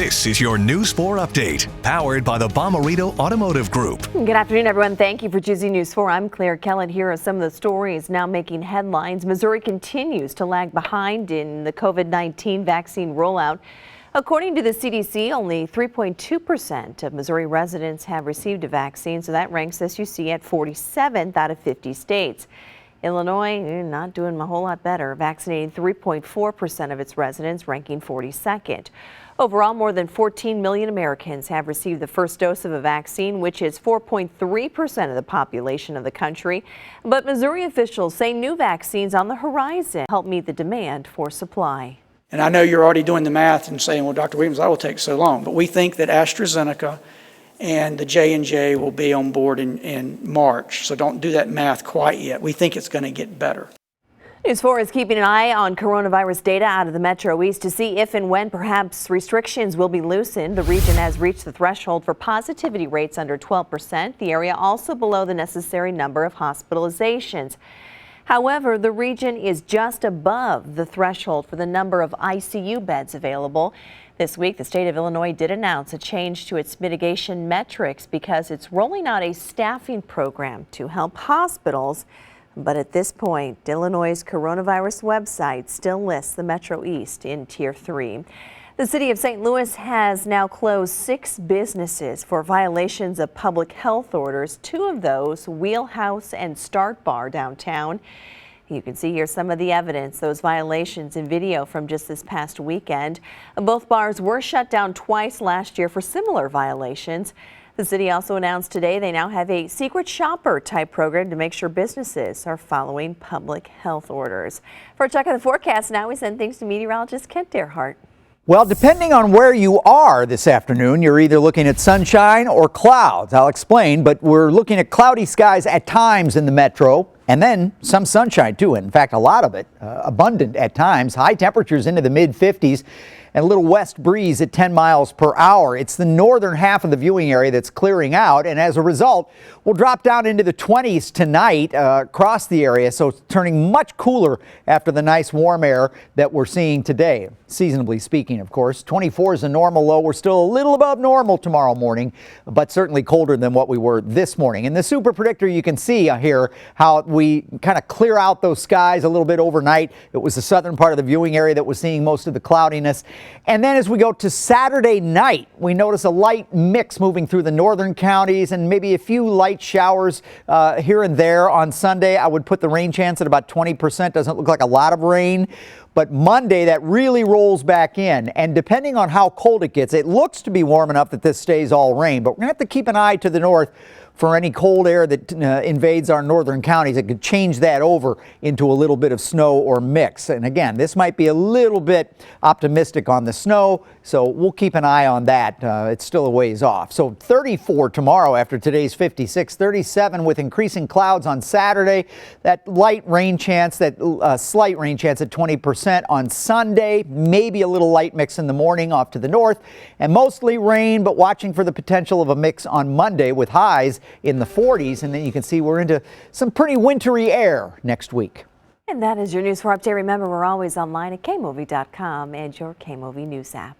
This is your News 4 update, powered by the Bomarito Automotive Group. Good afternoon, everyone. Thank you for choosing News 4. I'm Claire Kellett. Here are some of the stories now making headlines. Missouri continues to lag behind in the COVID-19 vaccine rollout. According to the CDC, only 3.2% of Missouri residents have received a vaccine, so that ranks SUC at 47th out of 50 states. Illinois, not doing a whole lot better, vaccinating 3.4% of its residents, ranking 42nd. Overall, more than 14 million Americans have received the first dose of a vaccine, which is 4.3% of the population of the country. But Missouri officials say new vaccines on the horizon help meet the demand for supply. And I know you're already doing the math and saying, well, Dr. Williams, that will take so long. But we think that AstraZeneca and the J&J will be on board in March. So don't do that math quite yet. We think it's going to get better. News 4 is keeping an eye on coronavirus data out of the Metro East to see if and when perhaps restrictions will be loosened. The region has reached the threshold for positivity rates under 12%. The area also below the necessary number of hospitalizations. However, the region is just above the threshold for the number of ICU beds available. This week, the state of Illinois did announce a change to its mitigation metrics because it's rolling out a staffing program to help hospitals. But at this point, Illinois' coronavirus website still lists the Metro East in Tier 3. The city of St. Louis has now closed 6 businesses for violations of public health orders. 2 of those, Wheelhouse and Start Bar downtown. You can see here some of the evidence, those violations in video from just this past weekend. Both bars were shut down twice last year for similar violations. The city also announced today they now have a secret shopper type program to make sure businesses are following public health orders. For a check of the forecast now, we send things to meteorologist Kent Earhart. Well, depending on where you are this afternoon, you're either looking at sunshine or clouds. I'll explain, but we're looking at cloudy skies at times in the metro, and then some sunshine too. In fact, a lot of it, abundant at times. High temperatures into the mid-50s and a little west breeze at 10 miles per hour. It's the northern half of the viewing area that's clearing out, and as a result, we'll drop down into the 20s tonight across the area, so it's turning much cooler after the nice warm air that we're seeing today. Seasonably speaking, of course. 24 is a normal low. We're still a little above normal tomorrow morning, but certainly colder than what we were this morning. In the super predictor, you can see here how we kind of clear out those skies a little bit overnight. It was the southern part of the viewing area that was seeing most of the cloudiness. And then as we go to Saturday night, we notice a light mix moving through the northern counties and maybe a few light showers here and there. On Sunday, I would put the rain chance at about 20%. Doesn't look like a lot of rain. But Monday, that really rolls back in. And depending on how cold it gets, it looks to be warm enough that this stays all rain. But we're going to have to keep an eye to the north for any cold air that invades our northern counties. It could change that over into a little bit of snow or mix. And again, this might be a little bit optimistic on the snow, so we'll keep an eye on that. It's still a ways off. So 34 tomorrow after today's 56, 37 with increasing clouds on Saturday. That light rain chance, that slight rain chance at 20% on Sunday. Maybe a little light mix in the morning off to the north, and mostly rain, but watching for the potential of a mix on Monday with highs in the 40s, and then you can see we're into some pretty wintry air next week. And that is your News 4 update. Remember, we're always online at kmovie.com and your KMovie News app.